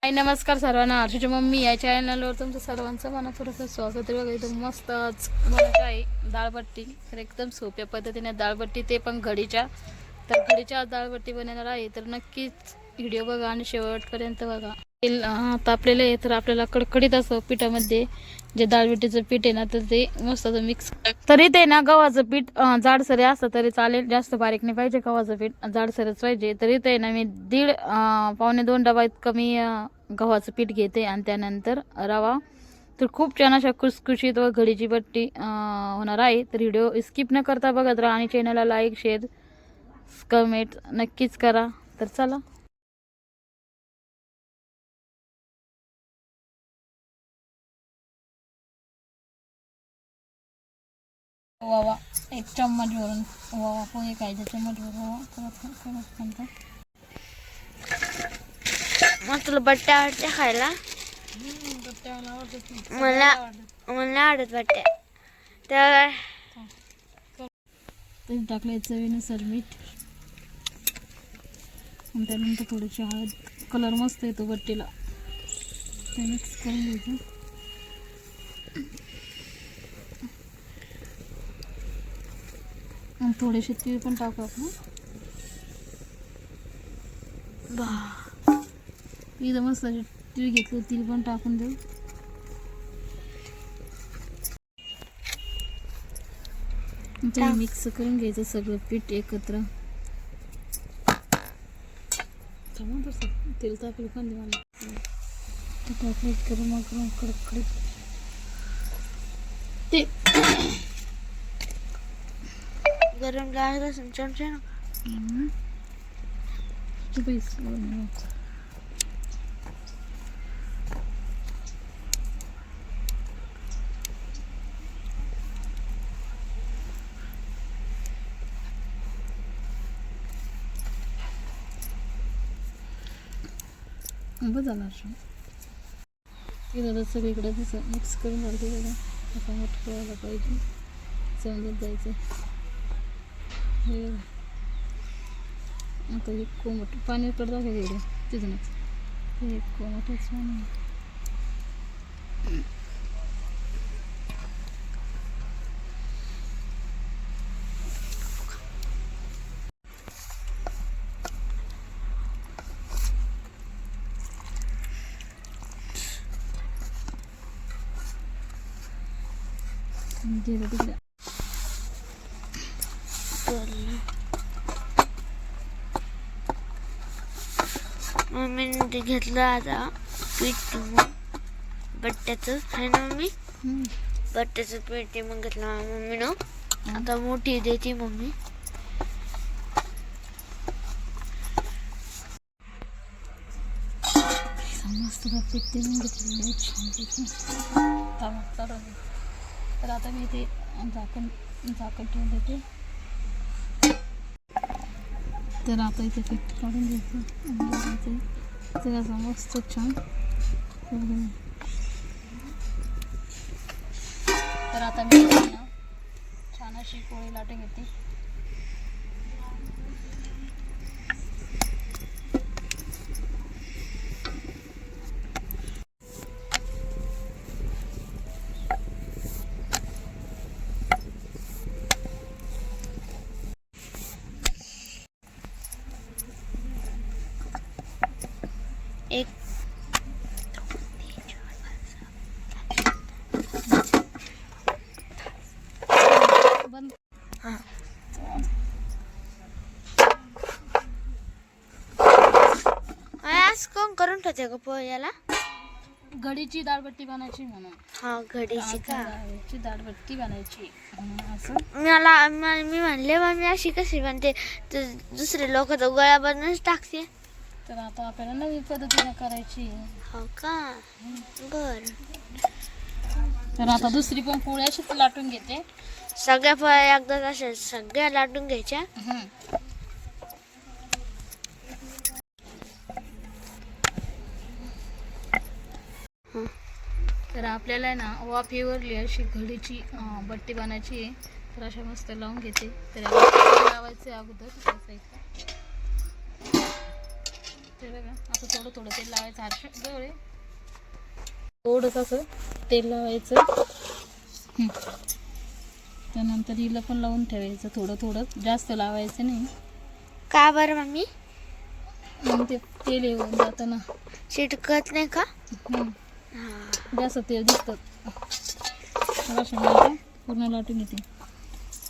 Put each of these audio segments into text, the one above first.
हाय नमस्कार सर्वांना, हर्षूची मम्मी या चॅनलवर तुमचं सर्वांचं मनापूर्वक स्वागत आहे. बघा इथं मस्तच बनवत आहे डाळबट्टी. तर एकदम सोप्या पद्धतीने डाळबट्टी, ते पण घडीच्या. तर घडीच्या डाळबट्टी बनवणार आहे, तर नक्कीच व्हिडिओ बघा आणि शेवटपर्यंत बघा. तेल तापलेलं आहे, तर आपल्याला कडकडीत असं पिठामध्ये जे डाळबट्टीचं पीठ आहे ना, तर ते मस्त असं मिक्स. तरी ते ना गव्हाचं पीठ जाडसरे असतं तरी चालेल, जास्त बारीक नाही पाहिजे. गव्हाचं पीठ जाडसरच पाहिजे. तरी ते ना मी पावणे 2 डबा इतकं मी गव्हाचं पीठ घेते आणि त्यानंतर रवा. तर खूप छान अशा खुसखुशीत व घडीची बट्टी होणार आहे. तर व्हिडिओ स्किप न करता बघत राहा आणि चॅनलला लाईक शेअर कमेंट नक्कीच करा. तर चला. ओवा 1 चम्मच भरून ओवा, पोहे खायचा चम्मच भरून ओवा. परत मग तुला बट्ट्या आवडते खायला? मला मला आवडत बट्ट्या. तर टाकलं चवीनुसार मीठ आणि त्यानंतर थोडीशी हळद. कलर मस्त येतो बट्टीला. ते मिक्स करून घ्यायचं. आणि थोडेसे तीळ पण टाकू आपण. इथं मस्त तीळ घेतलं, तीळ पण टाकून देऊ. ते मिक्स करून घ्यायचं सगळं पीठ एकत्र. तेल टाकलं पण मला टाकलं करून मग कडकडीत ते गरम लागलं चमचा ना. बस झाला. तिला सगळीकडे तसं मिक्स करून घालते बघा. असं मोठं करायला पाहिजे, समजत जायचं. हे आता हे कोमट पाणी कडं दाखवायचं एवढं तिथूनच. हे कोमटच पाणी. मम्मीने ते घेतलं आता पीठ बट्ट्याचं आहे ना मम्मी. बट्ट्याचं पीठ ते मग घेतलं मम्मीनं. आता मोठी देते मम्मी. मस्त पीठ ते घेतलेलं आहे छान चालू. तर आता मी ते झाकण ठेवून देते. तर आता इथे पीठ काढून घ्यायचं. तर असं मस्त छान. तर आता मी ना छान अशी पोळी लाटून घेते. एक बंद. आज कोण करून ठेवते का पोह्याला? घडीची डाळबट्टी बनायची म्हणून. हा घडीची का? घडीची डाळबट्टी बनायची असं. मी म्हणले मम्मी अशी कशी बनते, तर दुसरे लोक तर गोळ्या बनवूनच टाकते. तर आता आपल्याला नवीन पद्धतीने करायची. हो का? बर. तर आता दुसरी पण पोळी अशीच लाटून घेते. सगळ्या पोळ्या एकदाच अशा सगळ्या लाटून घ्यायच्या. तर आपल्याला ना वाफेवरली अशी घडीची बट्टी बनायची आहे. तर अशा मस्त लावून घेते. तर लावायचे अगोदर. ते बघा असं थोडं थोडं तेल लावायचं. हर्ष जवळ आहे. थोडंसं असं तेल लावायचं. त्यानंतर हिला पण लावून ठेवायचं थोडं थोडं, जास्त लावायचं नाही. का बरं मम्मी? मग ते तेल येऊन जातं ना. चिटकत नाही का? जास्त तेल दिसतं. शेंगदाणे पूर्ण लाटून येते.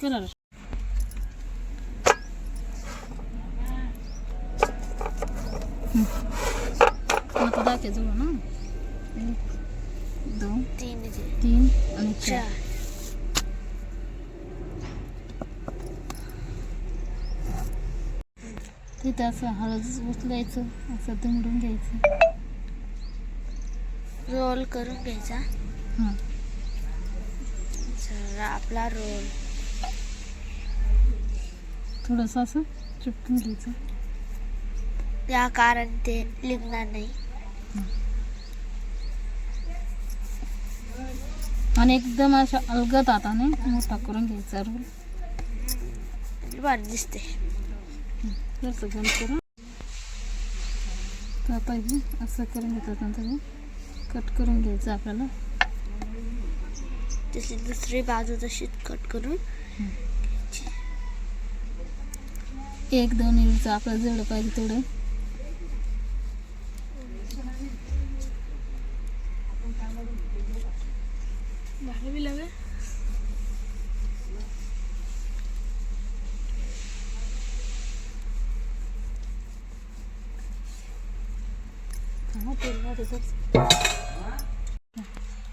करा आता दाखवायचं ना. 1 2 3 आणि 4. तिथं असं हळद उचलायचं, असं दुमडून घ्यायचं. रोल करून घ्यायचा. हां चला आपला रोल थोडंसं असं चिपकून घ्यायचं. या कारण ते लिगणार नाही. आणि एकदम अशा अलगद हाताने मोठा करून घ्यायचा रोल. भारी दिसते. जसं बंद करून तर आता हे असं करून घेतात. नंतर कट करून घ्यायचं आपल्याला. तशी दुसरी बाजू तशीच कट करून 1-2 इंच आपल्याला जेवढं पाहिजे तेवढं.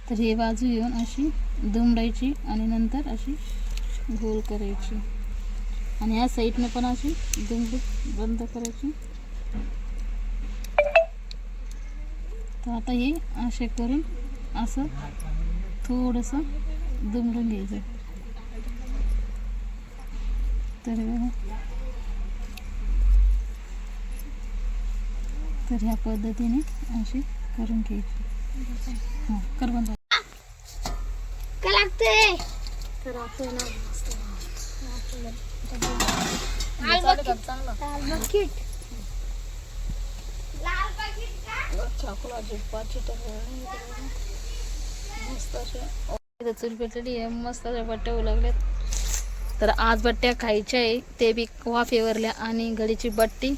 तर ही बाजू येऊन अशी दुमडायची आणि नंतर अशी गोल करायची आणि या साईडने पण अशी दुमडून बंद करायची. तर आता हे असे करून असं थोडंसं दुमडून घ्यायचं. तर ह्या पद्धतीने अशी करून घ्यायची. हां कर बंद. काय लागते? तर आपल्याला मस्त अशा चूल पेटलेली आहे. मस्त अशा बट्ट्या उलगल्यात. तर आज बट्ट्या खायच्या आहे, ते बी वाफेवरल्या आणि घडीची बट्टी.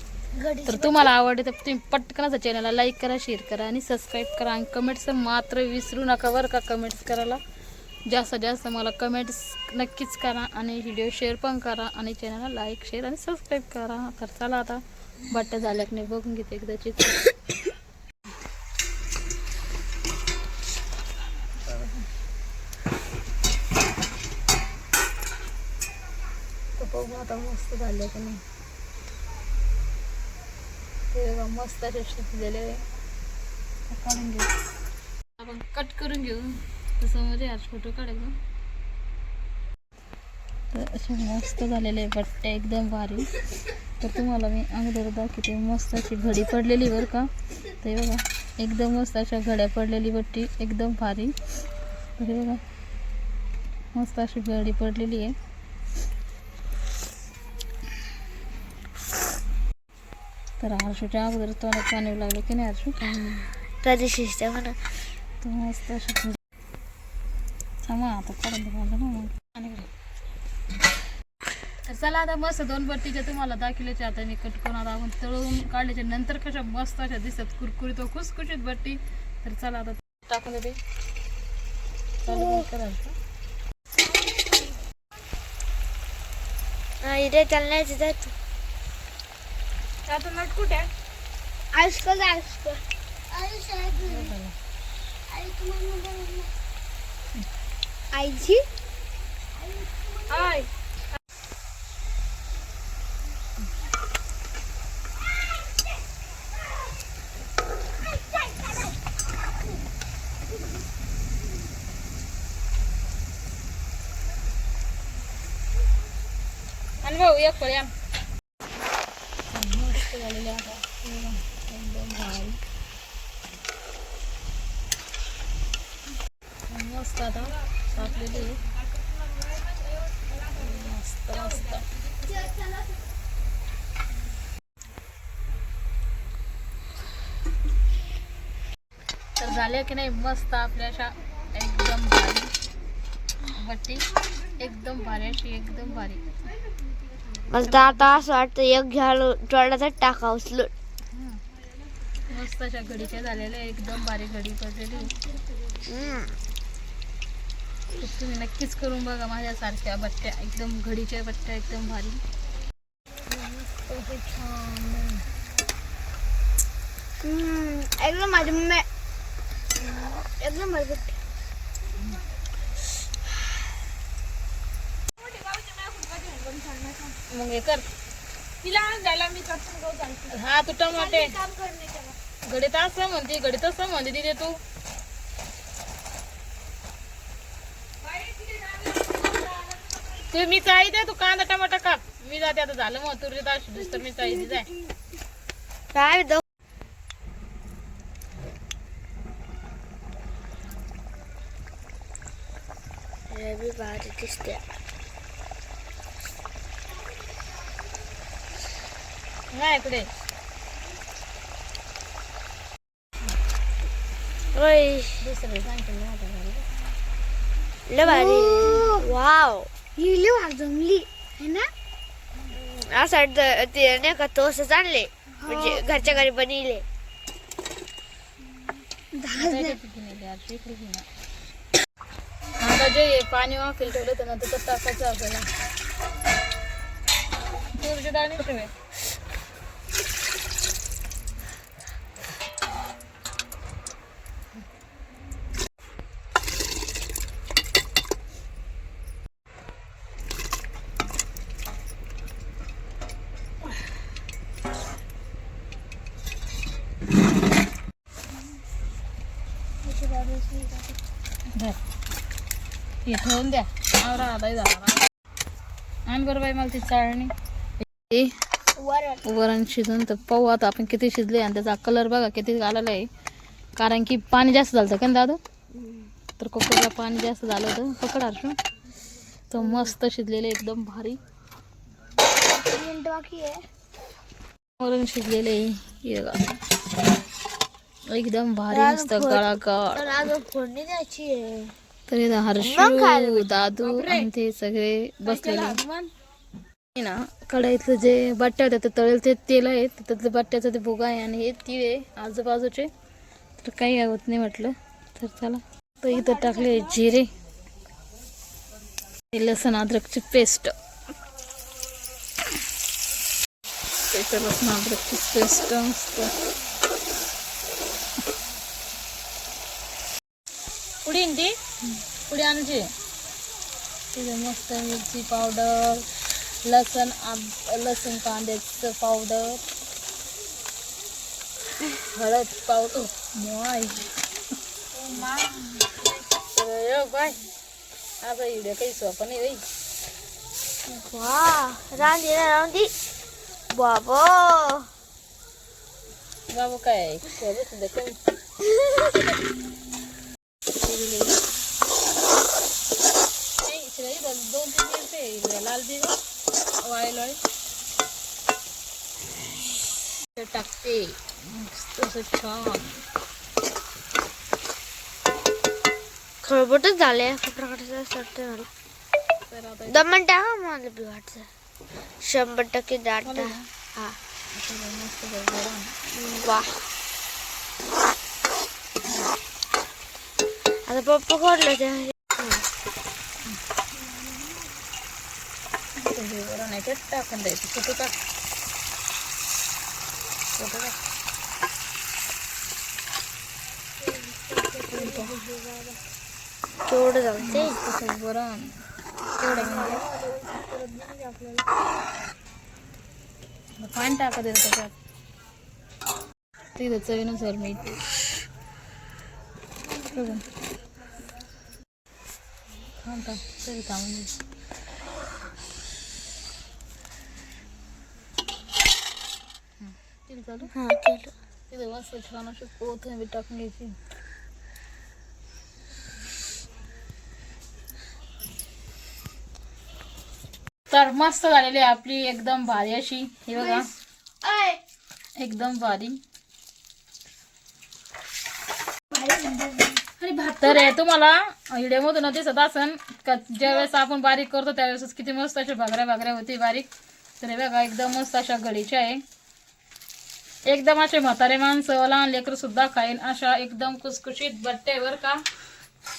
तर तुम्हाला आवडते तर तुम्ही पटकन चॅनलला लाईक करा, शेअर करा आणि सबस्क्राईब करा. आणि कमेंट्स मात्र विसरू नका बरं का. कमेंट्स करायला जास्तीत जास्त मला कमेंट्स नक्कीच करा आणि व्हिडिओ शेअर पण करा आणि चॅनलला लाईक शेअर आणि सबस्क्राईब करा. तर चला आता बट्ट्या झाल्या की नाही बघून घेते एकदाचीच. बघू आता मस्त झाले की नाही. ते बघा मस्त असे शिजलेले आहे. काढून घेऊ आपण, कट करून घेऊ तसं म्हणजे आज फोटो काढायचं. तर असे मस्त झालेले आहे बट्ट्या, एकदम भारी. तर तुम्हाला मी अगोदर दाखवते. मस्त अशी घडी पडलेली बरं का. ते बघा एकदम मस्त अशा घड्या पडलेली बट्टी, एकदम भारी. तर बघा मस्त अशी घडी पडलेली आहे. तर हर्षूच्या अगोदर तोंडात पाणी लागलं की नाही हर्षू? त्या दिवशी म्हणा तो मस्त अशी थांबा आता काढून द्या ना. तर चला आता मस्त 2 बट्टीच्या तुम्हाला दाखवल्याच्या आता मी कट करून आपण तळून काढल्याच्या नंतर कशा मस्त अशा दिसतात कुरकुरीत व खुसखुशीत बट्टी. तर चला आता टाकून देते. चालू करायचं. इथे चालण्याचं जात आता नट कुठे आहे? आईची हाय आणि भाऊ एक फळ या. मस्त झालेले आता एकदम भारी. मस्त आता टाकलेली मस्त मस्त. तर झाल्या की नाही मस्त आपल्या अशा एकदम भारी बट्टी, एकदम भारी अशी एकदम भारी. मला तर आता असं वाटतं एक घ्यायला थोडासा टाका उचलून. मस्त अशा घडीच्या झालेल्या एकदम भारी घडी पडलेली. तुम्ही नक्कीच करून बघा माझ्यासारख्या बट्ट्या, एकदम घडीच्या बट्ट्या एकदम भारी. एकदम माझी मम्मी एकदम माझी. मग हे कर तिला जायला मी करतो. हा तू टमाटे घडीत असं म्हणते, घडीत असं म्हणते तिथे तू. तू मी चाळी दे, तू कांदा टमाटा काप, मी जाते आता. झालं मग तुरी तर मी चाळी दे जाय. काय दो रवी भारी दिसते. नाही इकडे ओय दुसरं सांगते मी आता घरी. लय भारी. वाव ही लय जमली है ना. असं वाटतं ते नाही का तोसच आणले, म्हणजे घरच्या घरी बनवले. आता जे पाणी वाफेल ठेवलं होतं ना तर टाकायचं आपल्याला. तुरीची डाळ नाही ठेवे. हे ठेवून द्या. आवरा आता झाला. आणि बरं बाई मला ती चाळणी वरण शिजून तर पाहू आता आपण किती शिजले. आणि त्याचा कलर बघा किती आलेला आहे, कारण की पाणी जास्त झालं का दादा. तर कुकरला पाणी जास्त झालं होतं. पकड हर्षू. तर मस्त शिजलेलं एकदम भारी वरण शिजलेलं आहे एकदम भारी मस्त गळागळ. फोडणी द्यायची आहे. तर इथं हर्षू दादू आणि ते सगळे बसलेले ना. कढईतलं जे बट्ट्या होत्या ते तळेल ते तेल आहे, त्यातलं बट्ट्याचं ते भुगा आहे आणि हे तीळ आहे आजूबाजूचे. तर काही होत नाही म्हटलं तर चला. तर इथं टाकले जिरे, लसण अद्रकची पेस्ट. लसण अद्रकची पेस्ट मस्त. पुडी ती पुडी आणायची. तिथे मस्त मिरची पावडर, लसूण कांद्याचं पावडर, हळद पावडर. बाय आता इडे काही सोपं नाही बाई. वा रांधी बाबा बाबू काय सुद्धा कमी. दोन तीन मिरचे लाल दिले वाळेला टाकते मस्त छान. खळबटच झाले. दमन टाका मला बी वाटतं 100% डाटा. हा वा आता पप्पा खोडलं ते नाही ते टाकून द्यायचं. कुठं टाक केवढं जाऊ ते वरण तेवढं पाणी टाका देत त्याच्यात. तिथं चवीनुसार मीठ. तरी थांबून चालू. हा केलं. तिथं मस्त छान अशी कोथिंबीर टाकून घ्यायची. तर मस्त झालेली आपली एकदम भारी अशी. हे बघा एकदम भारी. तर हे तुम्हाला व्हिडिओ मधून दिसत असन का ज्यावेळेस आपण बारीक करतो त्यावेळेस किती मस्त अशा भागऱ्या होती बारीक. तर हे बघा एकदम मस्त अशा घडीच्या आहे. एकदम असे म्हातारे माणसं लहान लेकरं सुद्धा खाईल अशा एकदम कुसकुशीत बट्टे बर का.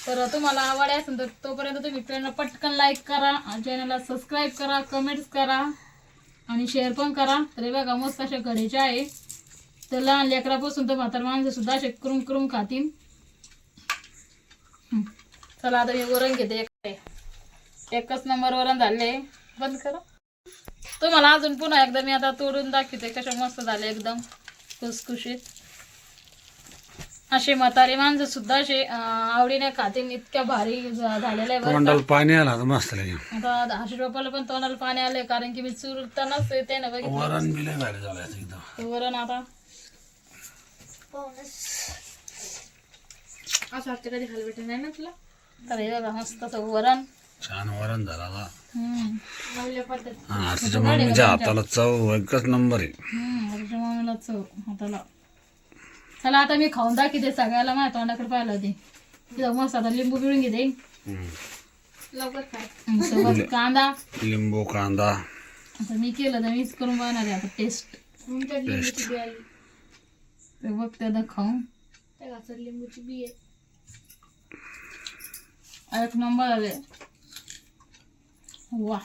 तर तुम्हाला आवड असेल तर तोपर्यंत तुम्ही चॅनल पटकन लाईक करा, चॅनलला सबस्क्राईब करा, कमेंट्स करा आणि शेअर पण करा. तर हे बघा मस्त अशा घडीच्या आहे. तर लहान लेकरापासून तर म्हातार माणसं सुद्धा असे करून करून खातील. चला आता मी वरण घेते. एकच नंबर वरण झाले. बंद करा. तुम्हाला अजून पुन्हा एकदा मी आता तोडून दाखवते कशा मस्त झाले एकदम खुसखुशीत. असे म्हातारे माणसं सुद्धा असे आवडीने खातील इतक्या भारी झालेल्या आहे. पाणी आला मस्त लगे. आता हर्षद बाप्पाला पण तोंडाला पाणी आलंय कारण की मी चुरतानाच ते ना बघितलं वरण बी लय भारी झालं एकदम. ते वरण आता असं वाटतं कधी खाली भेटत नाही ना तुला. तर हे बघा मस्त असं वरण. छान वरण झाला आता. नवल्या पद्धत. हा तिच्या मम्मीच्या हाताला चव एकच नंबर आहे. हर्षद मामीला चव हाताला. चला आता मी खाऊन दाखवते सगळ्याला. माझ्या तोंडाकडे पाहिलं होते तिथं मस्त. आता लिंबू पिळून घेते लवकर खाय. सोबत कांदा. लिंबू कांदा. आता मी केलं तर मीच करून पाहणार आहे आता टेस्ट. तुमच्या लिंबूची बी आली. ते बघ त्याला खाऊन त्या घासात लिंबूची बी आहे. एक नंबर आले. वा